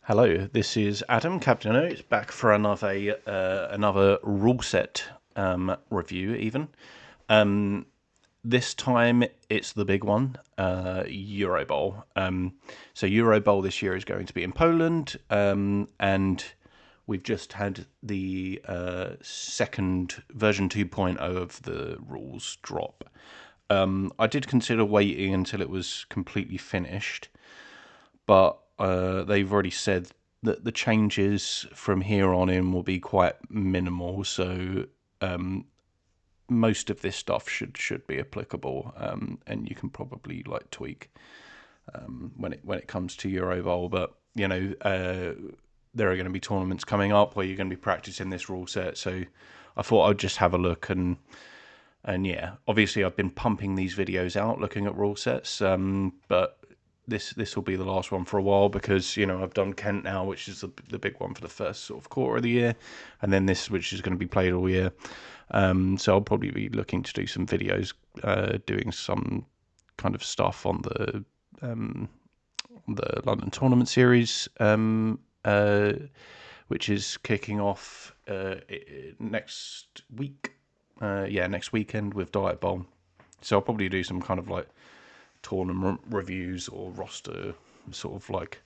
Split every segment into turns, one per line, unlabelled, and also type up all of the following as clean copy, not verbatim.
Hello, this is Adam, Captain Oates, back for another rule set review. Even this time, it's the big one, Eurobowl. So Eurobowl this year is going to be in Poland, and we've just had the second version 2.0 of the rules drop. I did consider waiting until it was completely finished, but they've already said that the changes from here on in will be quite minimal. So most of this stuff should be applicable, and you can probably like tweak when it comes to Eurobowl. But there are going to be tournaments coming up where you're going to be practicing this rule set. So I thought I'd just have a look and yeah, obviously I've been pumping these videos out looking at rule sets, but this will be the last one for a while because I've done Kent now, which is the big one for the first sort of quarter of the year, and then this, which is going to be played all year. So I'll probably be looking to do some videos, doing some kind of stuff on the London Tournament Series, which is kicking off next week. Next weekend with Diet Bowl. So I'll probably do some kind of like tournament reviews or roster sort of like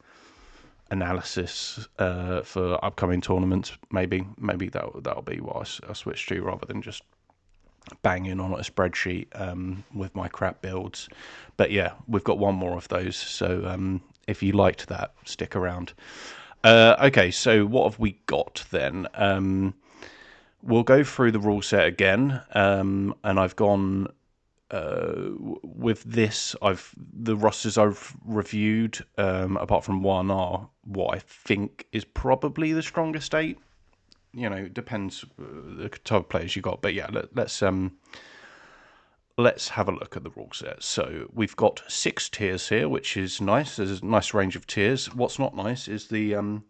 analysis for upcoming tournaments. Maybe that'll be what I switch to rather than just banging on a spreadsheet with my crap builds. But yeah, we've got one more of those. So if you liked that, stick around. Okay, so what have we got then? We'll go through the rule set again, and I've gone with this. The rosters I've reviewed, apart from one, are what I think is probably the strongest eight. It depends the type of players you got, but yeah, let's have a look at the rule set. So we've got 6 tiers here, which is nice. There's a nice range of tiers. What's not nice is the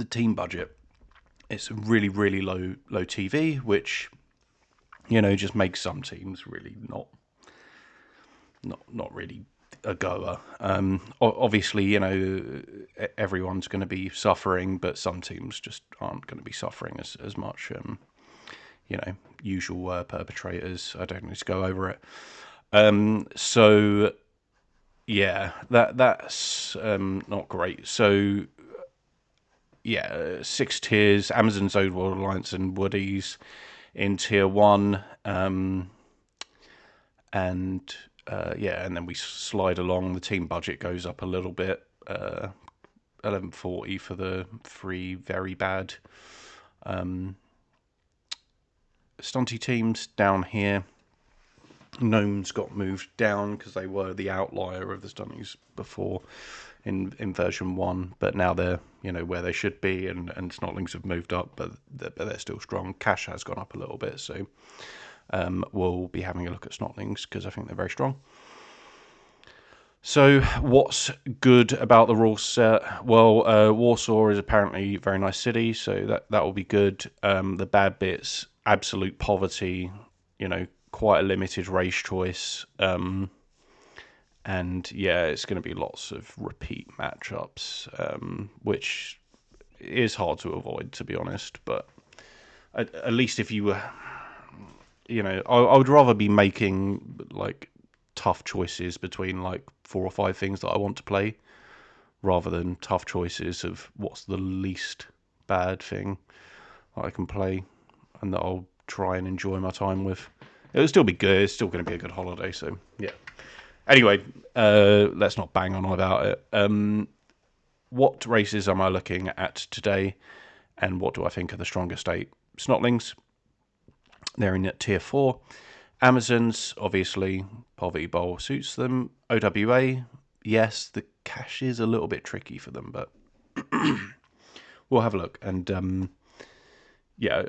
team budget. It's really, really low TV, which just makes some teams really not really a goer. Obviously, everyone's going to be suffering, but some teams just aren't going to be suffering as much. Usual perpetrators. I don't need to go over it. So yeah, that's not great. So yeah, 6 tiers: Amazon's Old World Alliance and Woody's in tier 1, and then we slide along. The team budget goes up a little bit, 1140 for the 3 very bad stunty teams down here. Gnomes got moved down because they were the outlier of the stunties before in version 1, but now they're where they should be, and Snotlings have moved up, but they're still strong. Cash has gone up a little bit, so we'll be having a look at Snotlings because I think they're very strong. So what's good about the rule set? Well, Warsaw is apparently a very nice city, so that will be good. The bad bits: absolute poverty, quite a limited race choice, and yeah, it's going to be lots of repeat matchups, which is hard to avoid, to be honest. But at least if you were, I would rather be making like tough choices between like 4 or 5 things that I want to play, rather than tough choices of what's the least bad thing that I can play and that I'll try and enjoy my time with. It'll still be good. It's still going to be a good holiday. So yeah. Anyway, let's not bang on about it. What races am I looking at today, and what do I think are the strongest 8? Snotlings, they're in tier 4. Amazons, obviously, Poverty Bowl suits them. OWA, yes, the cash is a little bit tricky for them, but we'll have a look. And yeah,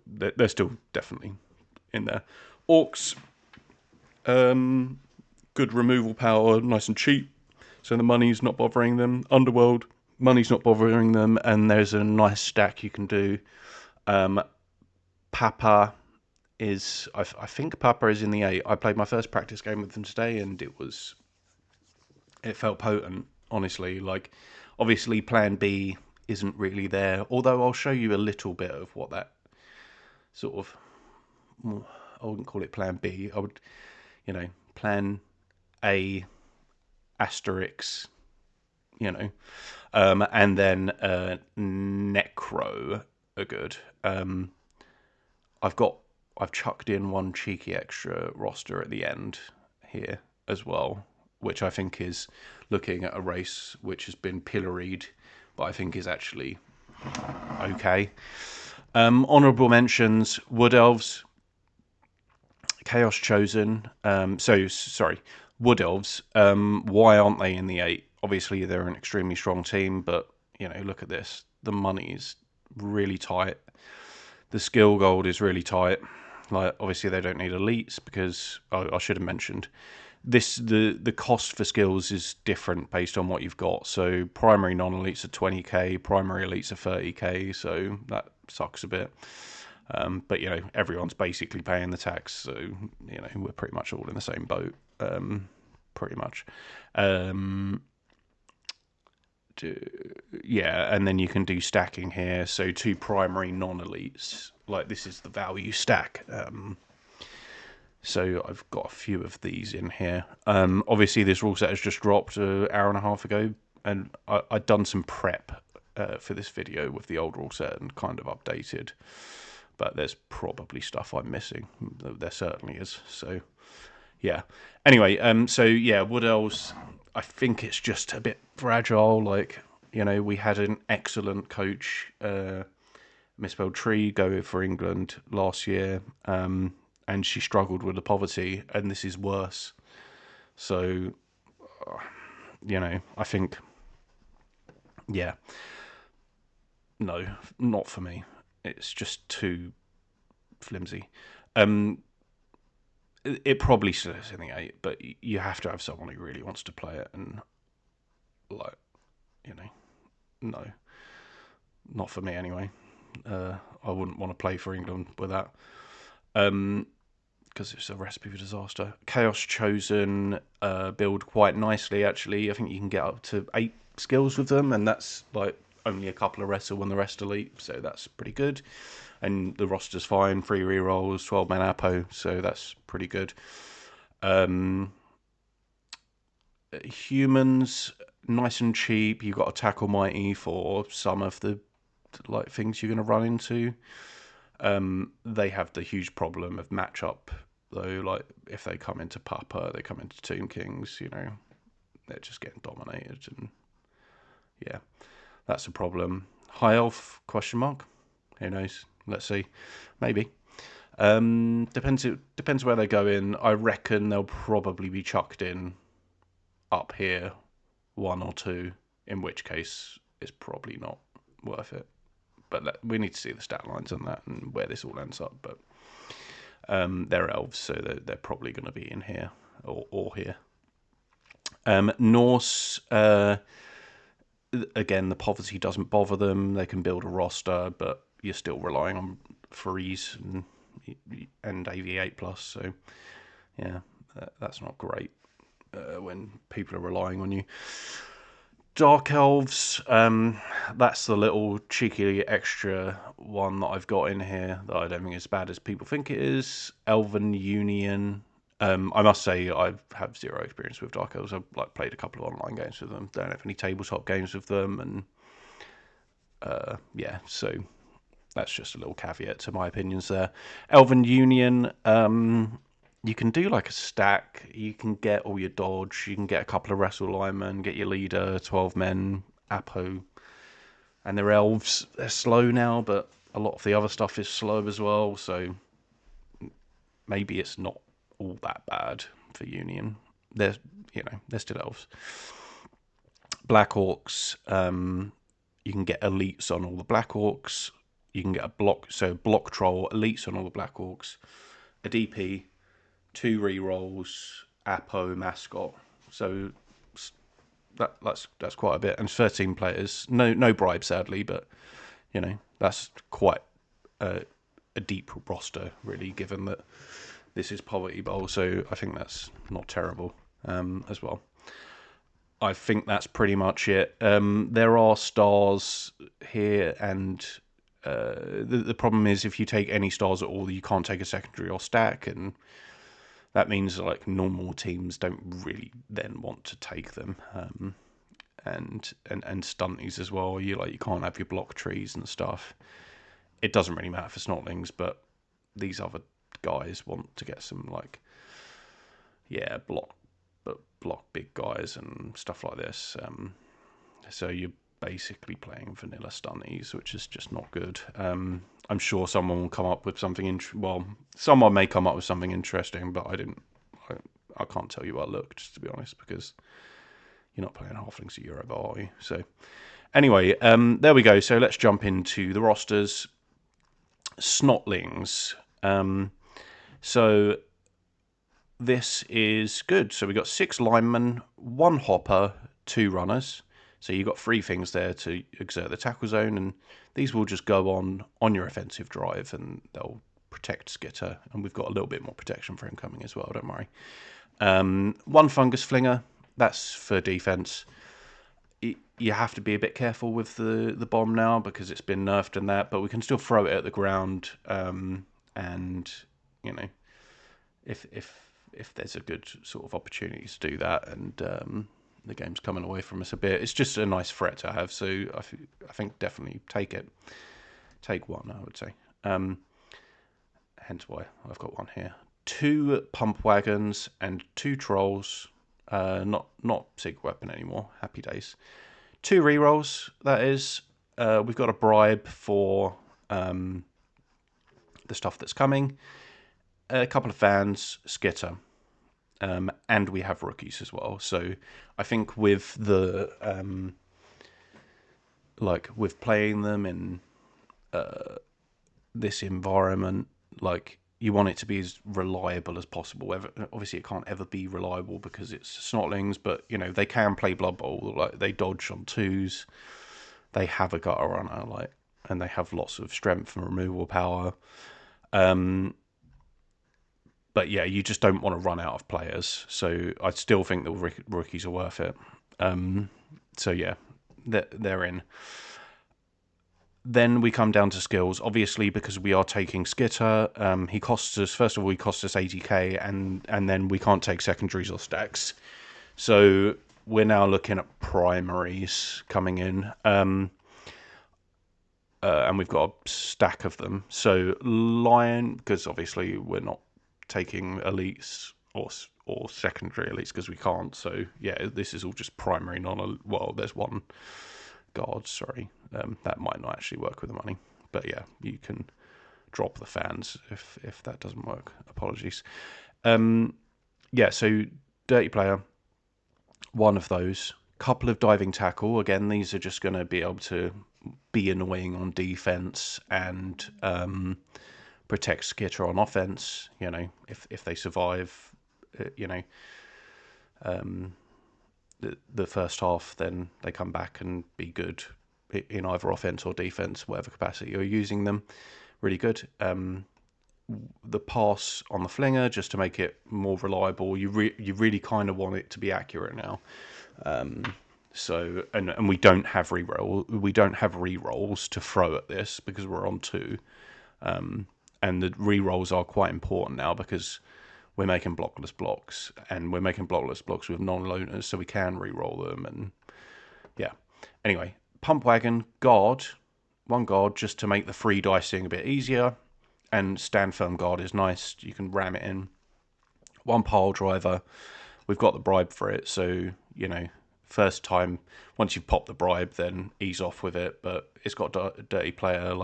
they're still definitely in there. Orcs, good removal power, nice and cheap, so the money's not bothering them. Underworld, money's not bothering them, and there's a nice stack you can do. Papa is, I think Papa is in the 8. I played my first practice game with them today, and it felt potent. honestly. Like, obviously, Plan B isn't really there. Although I'll show you a little bit of what that sort of. I wouldn't call it Plan B. I would, Plan A asterisk. And then Necro are good. I've chucked in one cheeky extra roster at the end here as well, which I think is looking at a race which has been pilloried, but I think is actually okay. Honourable mentions: Wood Elves, Chaos Chosen. Sorry, Wood Elves. Why aren't they in the 8? Obviously, they're an extremely strong team, but look at this. The money is really tight. The skill gold is really tight. Like, obviously, they don't need elites because I should have mentioned the cost for skills is different based on what you've got. So primary non-elites are 20k, primary elites are 30k. So that sucks a bit. But everyone's basically paying the tax, so we're pretty much all in the same boat. Pretty much. Yeah, and then you can do stacking here. So 2 primary non-elites. Like, this is the value stack. So I've got a few of these in here. Obviously, this rule set has just dropped an hour and a half ago, and I'd done some prep for this video with the old rule set and kind of updated. But there's probably stuff I'm missing. There certainly is. So, yeah. Anyway, Wood Elves, I think it's just a bit fragile. Like, we had an excellent coach, Misspelled Tree, go for England last year, and she struggled with the poverty, and this is worse. So, I think, yeah, no, not for me. It's just too flimsy. It probably still is in the 8, but you have to have someone who really wants to play it, and no, not for me anyway. I wouldn't want to play for England with that, because it's a recipe for disaster. Chaos Chosen build quite nicely, actually. I think you can get up to 8 skills with them, and that's like only a couple of wrestle when the rest elite, so that's pretty good. And the roster's fine, 3 rerolls, 12-man Apo, so that's pretty good. Humans, nice and cheap. You've got Attack Almighty for some of the things you're going to run into. They have the huge problem of matchup, though. Like, if they come into Papa, they come into Tomb Kings, they're just getting dominated, and yeah, that's a problem. High Elf, question mark? Who knows? Let's see. Maybe. Depends where they go in. I reckon they'll probably be chucked in up here, 1 or 2, in which case it's probably not worth it. But we need to see the stat lines on that and where this all ends up. But they're elves, so they're probably going to be in here or here. Norse, again, the poverty doesn't bother them. They can build a roster, but you're still relying on freeze and AV8 plus. So yeah, that's not great when people are relying on you. Dark Elves, that's the little cheeky extra one that I've got in here that I don't think is as bad as people think it is. Elven Union. I must say I have 0 experience with Dark Elves. I've played a couple of online games with them. Don't have any tabletop games with them, and yeah, so that's just a little caveat to my opinions there. Elven Union, you can do a stack. You can get all your dodge. You can get a couple of wrestle linemen, get your leader, 12 men, Apo. And they're elves. They're slow now, but a lot of the other stuff is slow as well. So maybe it's not all that bad for Union. They're still elves. Black Orcs, you can get elites on all the Black Orcs. You can get a block troll, elites on all the Black Orcs. A DP, 2 rerolls, Apo, mascot. So that's quite a bit, and 13 players. No bribe, sadly, but that's quite a deep roster, really, given that this is Poverty Bowl. So I think that's not terrible as well. I think that's pretty much it. There are stars here, and the problem is if you take any stars at all, you can't take a secondary or stack, and that means like normal teams don't really then want to take them. And stunties as well. You can't have your block trees and stuff. It doesn't really matter for snotlings, but these other guys want to get some like block big guys and stuff like this. So you're basically playing vanilla stunties, which is just not good. I'm sure someone will come up with something. Someone may come up with something interesting, but I didn't. I can't tell you what I looked, to be honest, because you're not playing halflings at Eurobowl, are you? So anyway, there we go. So let's jump into the rosters. Snotlings. So this is good. So we got 6 linemen, 1 hopper, 2 runners. So you've got 3 things there to exert the tackle zone, and these will just go on your offensive drive, and they'll protect Skitter. And we've got a little bit more protection for him coming as well, don't worry. 1 fungus flinger, that's for defense. You have to be a bit careful with the bomb now because it's been nerfed and that, but we can still throw it at the ground. And if there's a good sort of opportunity to do that, and the game's coming away from us a bit, it's just a nice threat to have. So I think definitely take it. Take 1, I would say. Hence why I've got 1 here. 2 pump wagons and 2 trolls. Not secret weapon anymore. Happy days. 2 rerolls. That is. We've got a bribe for the stuff that's coming. A couple of fans, Skitter, and we have rookies as well. So I think with the with playing them in this environment, you want it to be as reliable as possible. Obviously, it can't ever be reliable because it's snotlings, but they can play Blood Bowl. Like they dodge on 2s, they have a gutter runner, and they have lots of strength and removal power. But yeah, you just don't want to run out of players. So I still think the rookies are worth it. So yeah, they're in. Then we come down to skills. Obviously, because we are taking Skitter, he costs us, first of all, he costs us 80k, and then we can't take secondaries or stacks. So we're now looking at primaries coming in. And we've got a stack of them. So Lion, because obviously we're not taking elites or secondary elites because we can't. So yeah, this is all just primary there's 1 guard, sorry. That might not actually work with the money. But yeah, you can drop the fans if that doesn't work. Apologies. Yeah, so dirty player, 1 of those. Couple of diving tackle. Again, these are just going to be able to be annoying on defense and protect Skitter on offense. If they survive, the first half, then they come back and be good in either offense or defense, whatever capacity you're using them. Really good. The pass on the flinger, just to make it more reliable. You really kind of want it to be accurate now. So and we don't have rerolls to throw at this because we're on 2. And the rerolls are quite important now because we're making blockless blocks, and we're making blockless blocks with non-loners, so we can reroll them. And yeah. Anyway, pump wagon, guard, 1 guard just to make the free dicing a bit easier, and stand firm guard is nice. You can ram it in. 1 pile driver. We've got the bribe for it, so first time once you've popped the bribe, then ease off with it. But it's got a dirty player.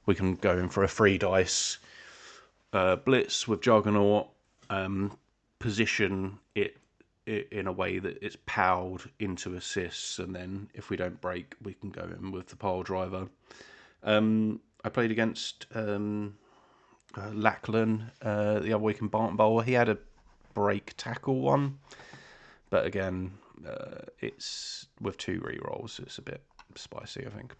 We can go in for a free dice blitz with Juggernaut. Position it in a way that it's powed into assists, and then if we don't break, we can go in with the pile driver. I played against Lachlan the other week in Barton Bowl. He had a break tackle one, but again, it's with 2 rerolls. It's a bit spicy, I think.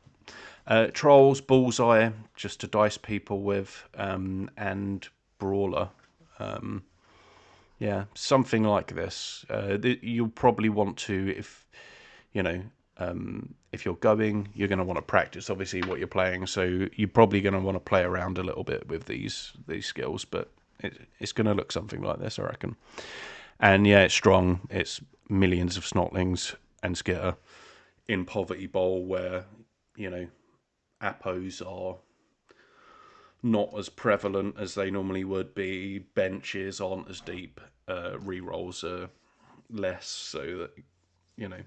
Trolls, Bullseye, just to dice people with, and Brawler. Yeah, something like this. You'll probably want to, you know, if you're going, you're going to want to practice obviously what you're playing. So you're probably going to want to play around a little bit with these skills, but it's going to look something like this, I reckon. And yeah, it's strong. It's millions of snotlings and skitter in Poverty Bowl, where appos are not as prevalent as they normally would be. Benches aren't as deep. Rerolls are less, so that you know,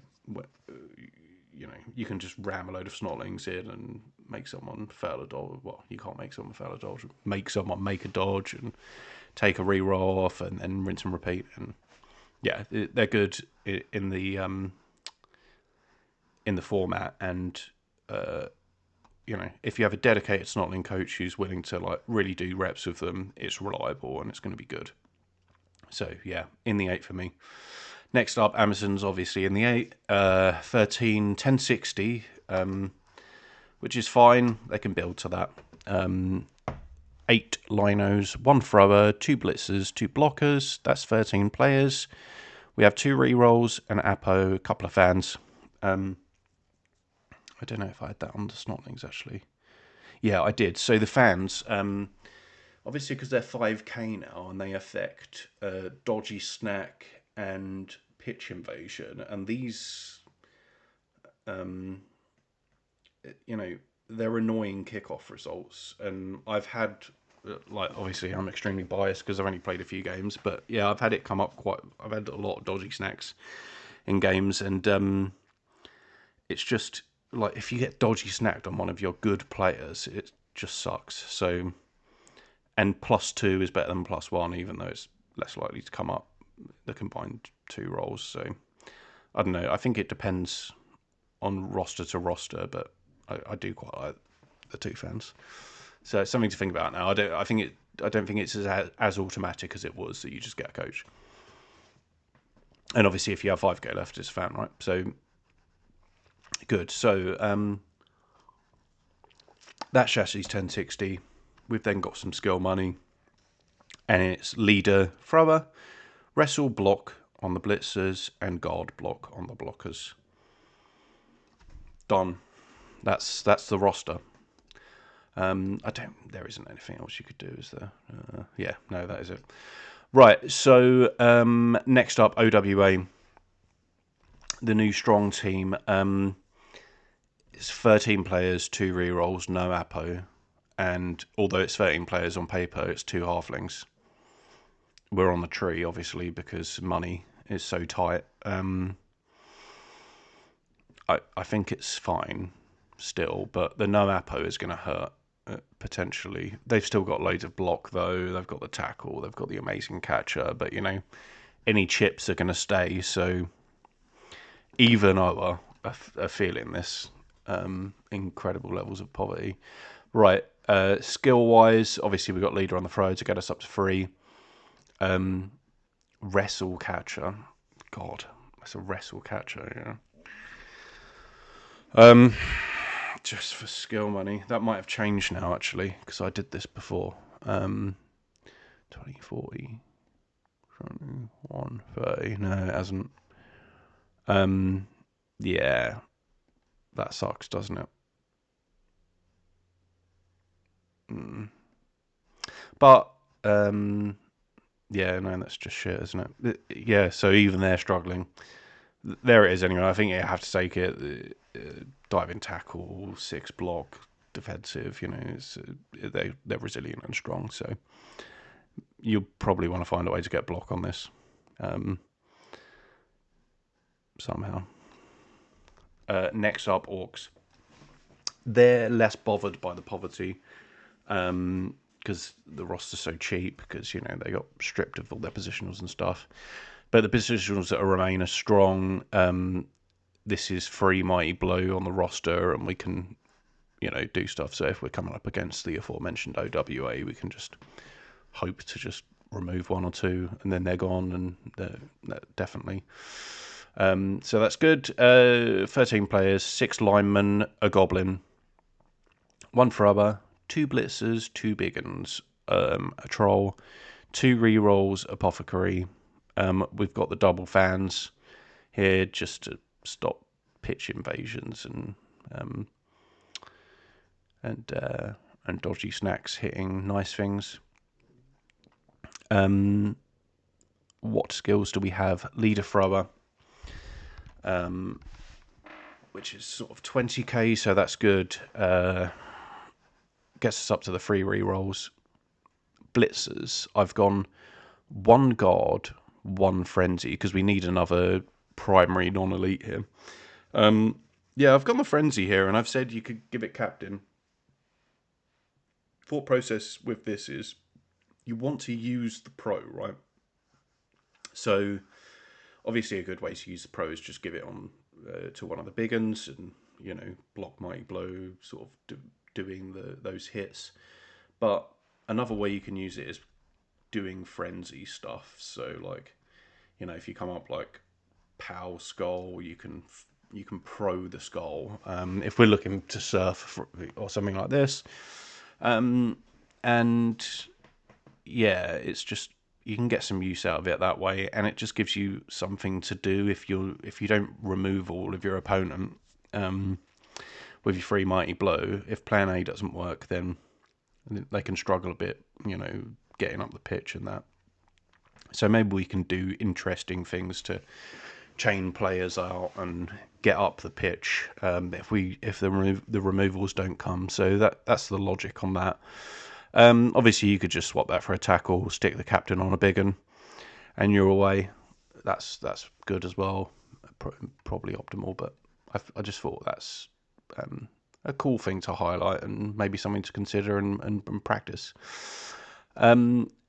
you can just ram a load of snotlings in and make someone fail a dodge. Well, you can't make someone fail a dodge. Make someone make a dodge and take a reroll off, and then rinse and repeat. And yeah, they're good in the format. And if you have a dedicated snotling coach who's willing to like really do reps with them, it's reliable and it's going to be good. So yeah, in the 8 for me. Next up, Amazon's obviously in the 8. 13, 1060, which is fine. They can build to that. 8 linos, 1 thrower, 2 blitzers, 2 blockers. That's 13 players. We have 2 rerolls, an Apo, a couple of fans. I don't know if I had that on the snotlings, actually. Yeah, I did. So the fans, obviously because they're 5k now and they affect dodgy snack and pitch invasion, and these, they're annoying kickoff results. And I've had, obviously I'm extremely biased because I've only played a few games, but yeah, I've had it come up I've had a lot of dodgy snacks in games, and it's just like if you get dodgy snacked on one of your good players, it just sucks. So, and +2 is better than +1, even though it's less likely to come up the combined 2 rolls. So I don't know. I think it depends on roster to roster, but I do quite like the 2 fans. So it's something to think about now. I don't think it's as automatic as it was that you just get a coach. And obviously, if you have 5k left, it's a fan, right? So good. So that chassis is 1060. We've then got some skill money, and it's leader, thrower, wrestle, block on the blitzers, and guard block on the blockers. Done. That's the roster. There isn't anything else you could do, is there? Yeah, no, that is it. Right. So next up, OWA, the new strong team. It's 13 players, 2 rerolls, no Apo, and although it's 13 players on paper, it's 2 halflings. We're on the tree, obviously, because money is so tight. I think it's fine still, but the no Apo is going to hurt potentially. They've still got loads of block, though. They've got the tackle, they've got the amazing catcher, but any chips are going to stay. So even Oa are feeling this incredible levels of poverty. Right, skill-wise, obviously we've got leader on the throw to get us up to 3. Wrestle catcher. God, that's a wrestle catcher, yeah. Just for skill money. That might have changed now, actually, because I did this before. 20, 40, 21, 30. No, it hasn't. Yeah, that sucks, doesn't it? But, yeah, no, that's just shit, isn't it? Yeah, so even they're struggling. There it is anyway. I think you have to take it. Diving tackle, 6 block, defensive. They're resilient and strong. So you'll probably want to find a way to get block on this somehow. Next up, orcs. They're less bothered by the poverty because the roster's so cheap. Because they got stripped of all their positionals and stuff. But the positionals that remain are strong. This is free mighty blow on the roster, and we can, do stuff. So if we're coming up against the aforementioned OWA, we can just hope to just remove 1 or 2, and then they're gone, and they're definitely. So that's good. 13 players, 6 linemen, a goblin, 1 thrower, 2 blitzers, 2 big uns, a troll, 2 rerolls, apothecary, We've got the double fans here just to stop pitch invasions um, and dodgy snacks hitting nice things. What skills do we have? Leader thrower, which is sort of 20k, so that's good. Gets us up to the 3 rerolls. Blitzers, I've gone 1 guard, 1 frenzy, because we need another primary non-elite here. Yeah, I've gone the frenzy here, and I've said you could give it captain. Thought process with this is you want to use the pro, right? So obviously a good way to use the pro is just give it on to one of the big uns and, block mighty blow, sort of doing those hits. But another way you can use it is doing frenzy stuff. So like, if you come up like POW skull, you can pro the skull. If we're looking to surf or something like this, and yeah, it's just you can get some use out of it that way, and it just gives you something to do if you don't remove all of your opponent with your 3 mighty blow. If plan A doesn't work, then they can struggle a bit, getting up the pitch and that. So maybe we can do interesting things to chain players out and get up the pitch if the removals don't come. So that's the logic on that. Obviously, you could just swap that for a tackle, stick the captain on a big one, and you're away. That's good as well. Probably optimal, but I just thought that's a cool thing to highlight and maybe something to consider and practice.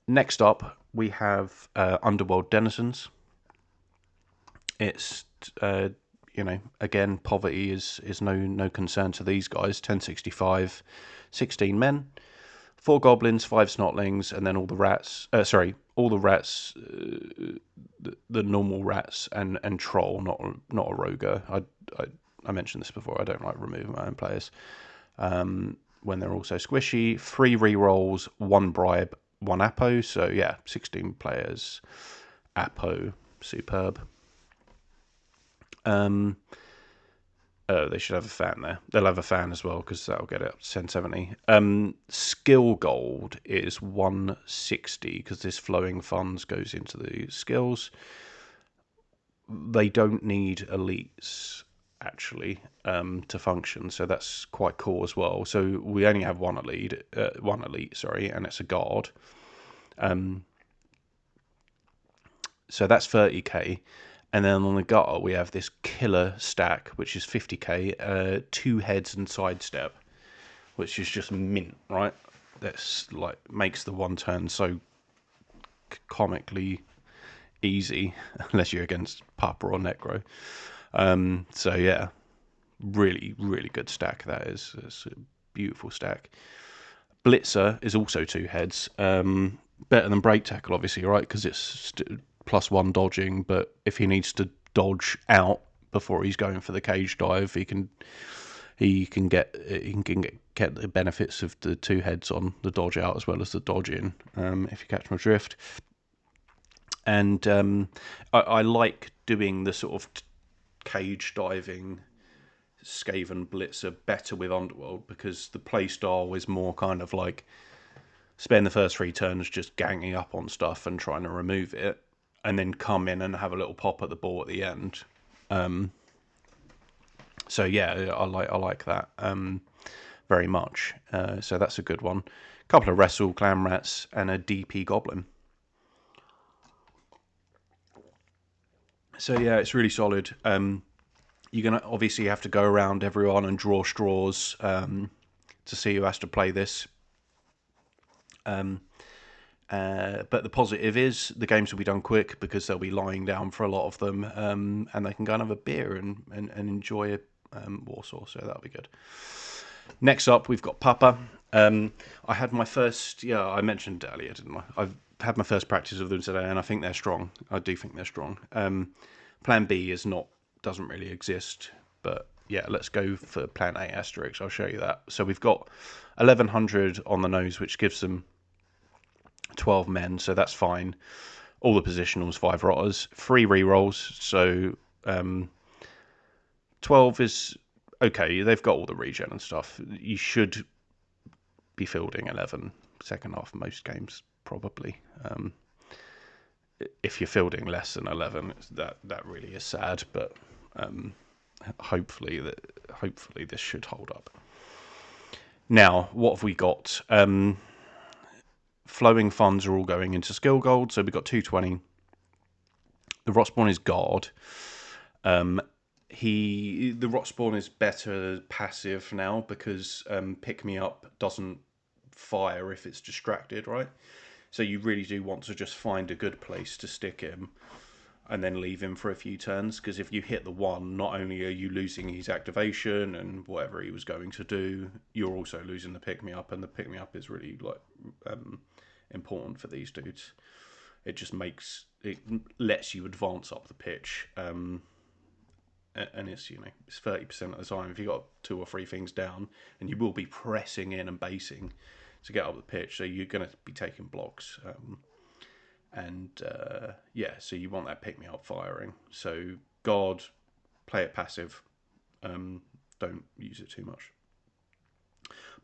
Next up, we have Underworld Denizens. It's again, poverty is no concern to these guys. 1065, 16 men, 4 goblins, 5 snotlings, and then all the rats. All the rats, the normal rats and troll, not a roger. I mentioned this before. I don't like removing my own players when they're also squishy. 3 rerolls, 1 bribe, 1 apo. So yeah, 16 players. Apo, superb. They should have a fan there. They'll have a fan as well because that'll get it up to 1070. Skill gold is 160 because this flowing funds goes into the skills. They don't need elites actually to function, so that's quite cool as well. So we only have one elite, and it's a guard. So that's 30k. And then on the gutter, we have this killer stack, which is 50k, 2 heads and sidestep, which is just mint, right? That's like makes the one turn so comically easy, unless you're against Papa or Necro. So yeah, really, really good stack. That is. It's a beautiful stack. Blitzer is also 2 heads. Better than break tackle, obviously, right? Because it's +1 dodging, but if he needs to dodge out before he's going for the cage dive, he can get the benefits of the 2 heads on the dodge out as well as the dodge in, if you catch my drift. And I like doing the sort of cage diving Skaven Blitzer better with Underworld because the playstyle is more kind of like spend the first 3 turns just ganging up on stuff and trying to remove it, and then come in and have a little pop at the ball at the end. So yeah, I like that very much. So that's a good one. A couple of wrestle clan rats and a DP goblin. So yeah, it's really solid. You're gonna obviously have to go around everyone and draw straws to see who has to play this. But the positive is the games will be done quick because they'll be lying down for a lot of them, and they can go and have a beer and enjoy Warsaw, so that'll be good. Next up, we've got Papa. I had my first, I mentioned earlier, didn't I? I've had my first practice of them today, and I think they're strong. I do think they're strong. Plan B doesn't really exist, but yeah, let's go for Plan A asterisk. I'll show you that. So we've got 1100 on the nose, which gives them 12 men, so that's fine. all the positionals, 5 rotters, 3 rerolls. So 12 is okay. They've got all the regen and stuff. You should be fielding 11 second half most games, probably. If you're fielding less than 11, that really is sad. But hopefully this should hold up. Now, what have we got? Flowing funds are all going into skill gold, so we've got 220. The Rotspawn is guard. The Rotspawn is better passive now because pick me up doesn't fire if it's distracted, right? So you really do want to just find a good place to stick him and then leave him for a few turns, because if you hit the 1, not only are you losing his activation and whatever he was going to do, you're also losing the pick me up, and the pick me up is really important for these dudes. It just lets you advance up the pitch, and it's it's 30% of the time. If you've got 2 or 3 things down, and you will be pressing in and basing to get up the pitch, so you're going to be taking blocks. So you want that pick me up firing. So guard, play it passive. Don't use it too much.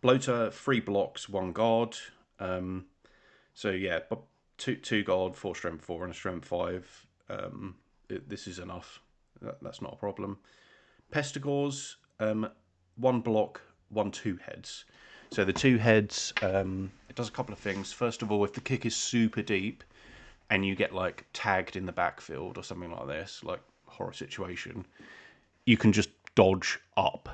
Bloater, 3 blocks, 1 guard. But 2 guard, 4 strength 4, and a strength 5. This is enough. That's not a problem. Pestigores, 1 block, 1 2 heads. So the 2 heads, it does a couple of things. First of all, if the kick is super deep and you get like tagged in the backfield or something like this, like horror situation, you can just dodge up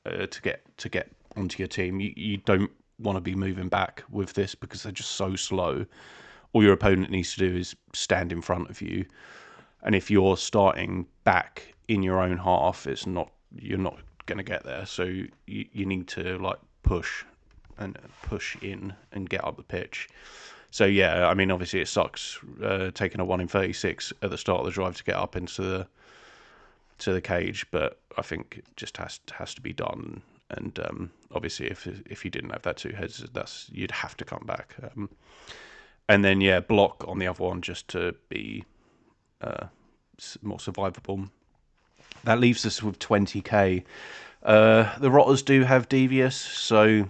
to get onto your team. You don't want to be moving back with this because they're just so slow. All your opponent needs to do is stand in front of you, and if you're starting back in your own half, you're not going to get there. So you need to like push in and get up the pitch. So yeah, I mean, obviously it sucks taking a 1 in 36 at the start of the drive to get up into the cage, but I think it just has to be done. And obviously, if you didn't have that 2 heads, you'd have to come back. And then block on the other one just to be more survivable. That leaves us with 20k. The Rotters do have Devious, so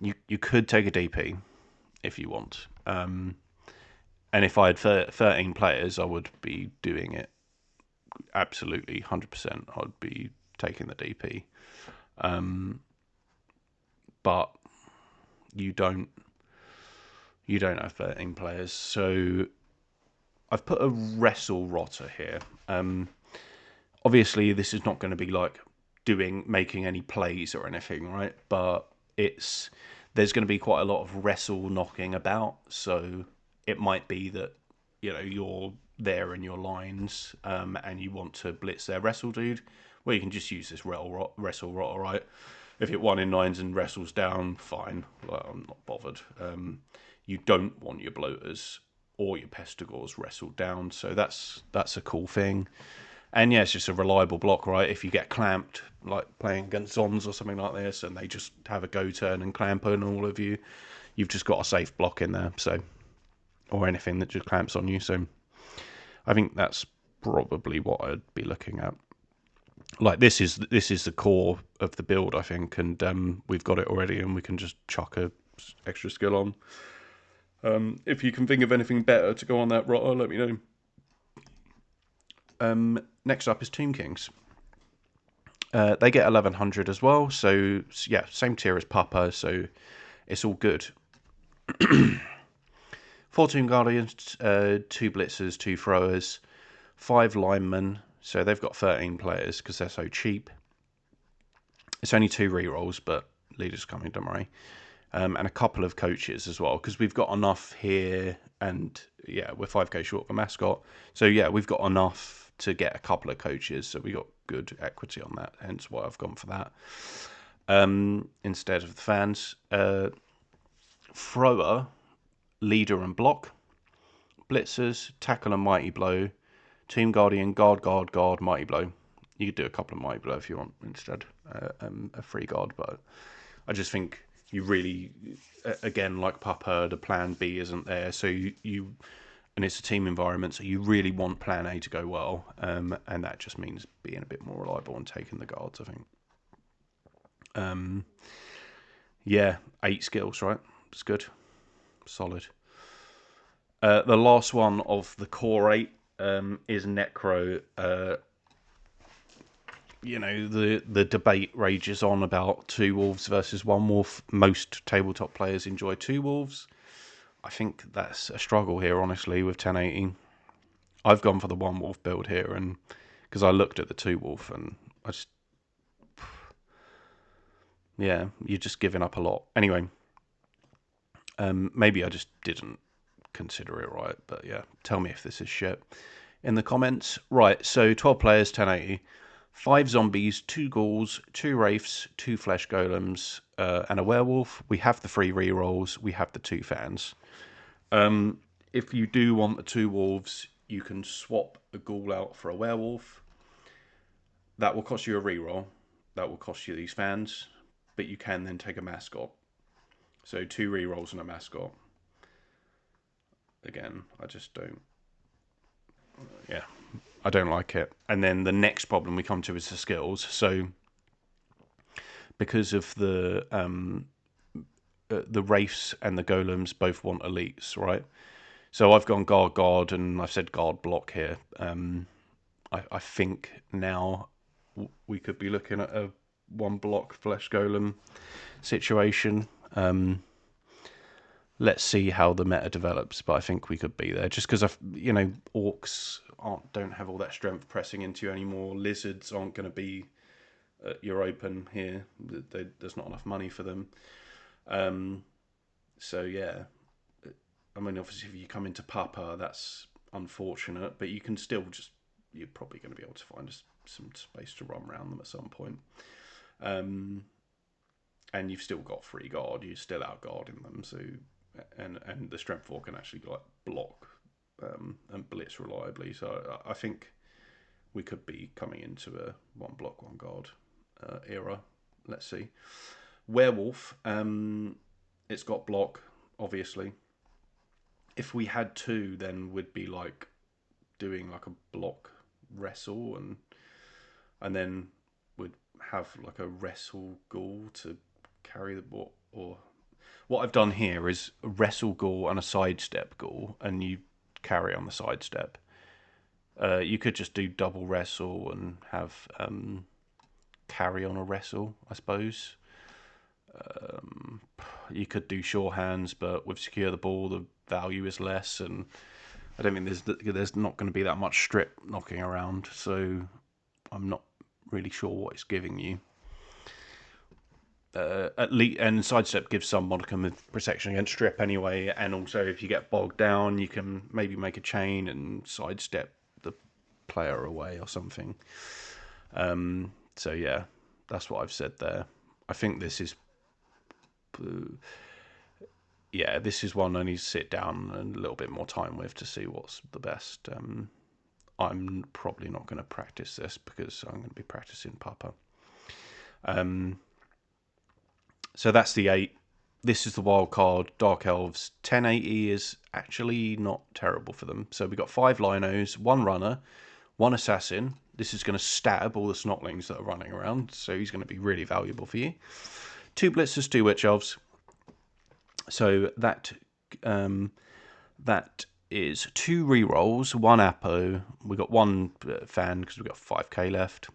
you could take a DP if you want. And if I had 13 players, I would be doing it absolutely 100%. I'd be taking the DP. But you don't have 13 players, so I've put a wrestle rotter here. Obviously this is not going to be like making any plays or anything, right? But there's going to be quite a lot of wrestle knocking about, so it might be that you're there in your lines and you want to blitz their wrestle dude. Well, you can just use this wrestle rotter, right? If it 1 in 9s and wrestles down, fine. Like, I'm not bothered. You don't want your bloaters or your pestigores wrestled down, so that's a cool thing. And it's just a reliable block, right? If you get clamped, like playing against Zons or something like this, and they just have a go turn and clamp on all of you, you've just got a safe block in there. So, or anything that just clamps on you. So, I think that's probably what I'd be looking at. Like this is the core of the build, I think, and we've got it already, and we can just chuck a extra skill on. If you can think of anything better to go on that rotter, let me know. Next up is Tomb Kings. They get 1100 as well, so same tier as Papa, so it's all good. 4 Tomb Guardians, 2 Blitzers, 2 Throwers, 5 Linemen, so they've got 13 players because they're so cheap. It's only 2 rerolls, but leaders coming, don't worry. And a couple of coaches as well, because we've got enough here, and we're 5k short of a mascot, so we've got enough to get a couple of coaches, so we got good equity on that, hence why I've gone for that instead of the fans. Thrower, leader and block, blitzers, tackle and mighty blow, Tomb Guardian, guard, mighty blow. You could do a couple of mighty blow if you want instead, a free guard, but I just think you really, again, like Papa, the plan B isn't there, so you and it's a team environment, so you really want plan A to go well, and that just means being a bit more reliable and taking the guards, I think. Yeah, 8 skills, right? It's good. Solid. The last one of the core 8 is Necro. The debate rages on about 2 wolves versus 1 wolf. Most tabletop players enjoy 2 wolves. I think that's a struggle here, honestly, with 1080. I've gone for the 1 wolf build here, and because I looked at the 2 wolf, and I just, yeah, you're just giving up a lot. Anyway, maybe I just didn't consider it right, but yeah, tell me if this is shit in the comments. Right, so 12 players, 1080. 5 zombies, 2 ghouls, 2 wraiths, 2 flesh golems, and a werewolf. We have the 3 rerolls. We have the 2 fans. If you do want the 2 wolves, you can swap a ghoul out for a werewolf. That will cost you a reroll. That will cost you these fans, but you can then take a mascot. So 2 rerolls and a mascot. Again, I just don't. Yeah, I don't like it. And then the next problem we come to is the skills. So because of the wraiths and the golems both want elites, right? So I've gone guard, and I've said guard block here. I think now we could be looking at a 1 block flesh golem situation. Let's see how the meta develops, but I think we could be there just because orcs don't have all that strength pressing into you anymore. Lizards aren't going to be at your open here. There's not enough money for them. So yeah, I mean, obviously if you come into Papa, that's unfortunate, but you can still you're probably going to be able to find some space to run around them at some point. And you've still got free guard. You're still out guarding them, so and the strength 4 can actually like block and blitz reliably. So I think we could be coming into a 1 block 1 guard era. Let's see. Werewolf, it's got block, obviously. If we had 2, then we'd be like doing like a block wrestle, and then we'd have like a wrestle ghoul to carry the ball. Or what I've done here is a wrestle ghoul and a sidestep ghoul, and you carry on the sidestep. You could just do double wrestle and have carry on a wrestle, I suppose. You could do sure hands, but with secure the ball, the value is less, and I don't think there's not going to be that much strip knocking around, so I'm not really sure what it's giving you. At least, and sidestep gives some modicum of protection against strip anyway, and also if you get bogged down, you can maybe make a chain and sidestep the player away or something. So yeah, that's what I've said there. I think this is this is one I need to sit down and a little bit more time with to see what's the best. I'm probably not going to practice this because I'm going to be practicing Papa. So that's the 8. This is the wild card, Dark Elves. 1080 is actually not terrible for them. So we've got 5 Linos, 1 Runner, 1 Assassin. This is going to stab all the Snotlings that are running around, so he's going to be really valuable for you. 2 Blitzers, 2 Witch Elves. So that is 2 rerolls, 1 Apo. We've got 1 fan because we've got 5k left.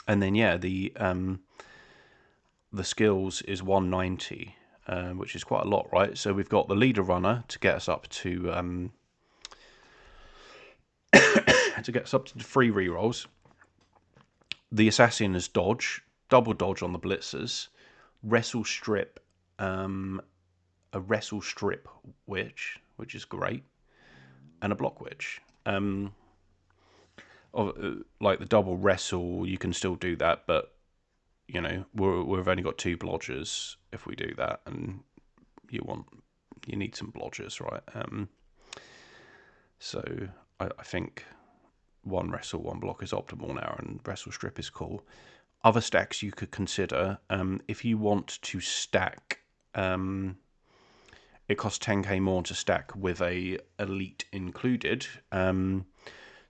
And then, yeah, the skills is 190, which is quite a lot, right? So we've got the leader runner to get us up to to get us up to 3 rerolls. The assassin is dodge, double dodge on the blitzers, wrestle strip, a wrestle strip witch, which is great, and a block witch. Like the double wrestle, you can still do that, but we've only got 2 blodgers if we do that, and you need some blodgers, right? So I think 1 wrestle, 1 block is optimal now, and wrestle strip is cool. Other stacks you could consider, if you want to stack it costs 10k more to stack with a elite included.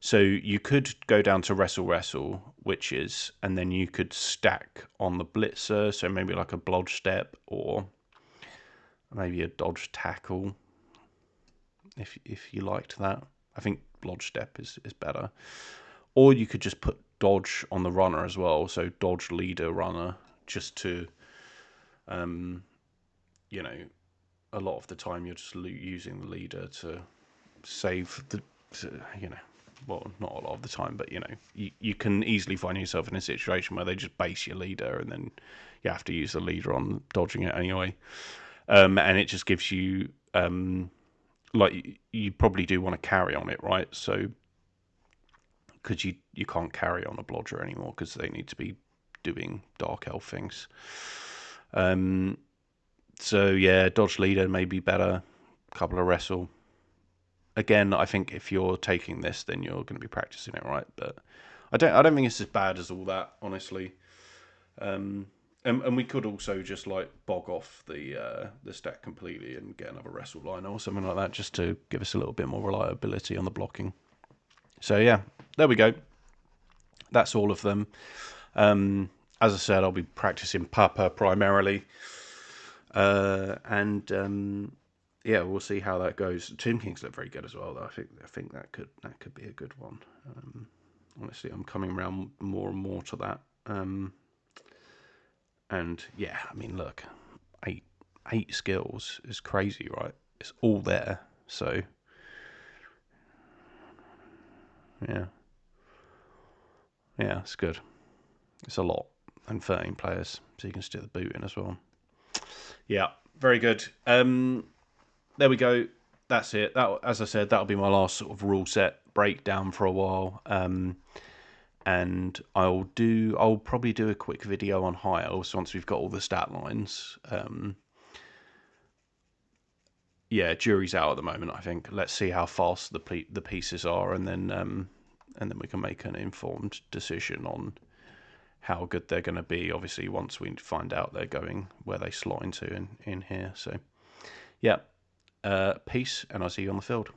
So you could go down to wrestle witches, and then you could stack on the blitzer. So maybe like a blodge step or maybe a dodge tackle, if you liked that. I think blodge step is better. Or you could just put dodge on the runner as well. So dodge leader runner, just to, you know, a lot of the time you're just using the leader to save the, you know, well, not a lot of the time, but you know, you can easily find yourself in a situation where they just base your leader, and then you have to use the leader on dodging it anyway. And it just gives you, like, you probably do want to carry on it, right? So, because you can't carry on a blodger anymore because they need to be doing dark elf things. So yeah, dodge leader may be better. Couple of wrestle. Again, I think if you're taking this, then you're going to be practicing it, right? But I don't think it's as bad as all that, honestly. And we could also just like bog off the stack completely and get another wrestle liner or something like that, just to give us a little bit more reliability on the blocking. So yeah, there we go. That's all of them. As I said, I'll be practicing Papa primarily, and yeah, we'll see how that goes. Tomb Kings look very good as well, though. I think that could be a good one. Honestly, I'm coming around more and more to that. And yeah, I mean, look, eight skills is crazy, right? It's all there. So yeah, it's good. It's a lot, and 13 players, so you can stick the boot in as well. Yeah, very good. There we go. That's it. That, as I said, that'll be my last sort of rule set breakdown for a while. And I'll probably do a quick video on high elves once we've got all the stat lines. Yeah, jury's out at the moment, I think. Let's see how fast the pieces are, and then we can make an informed decision on how good they're going to be. Obviously, once we find out they're going where they slot into in here. So, yeah, peace, and I'll see you on the field.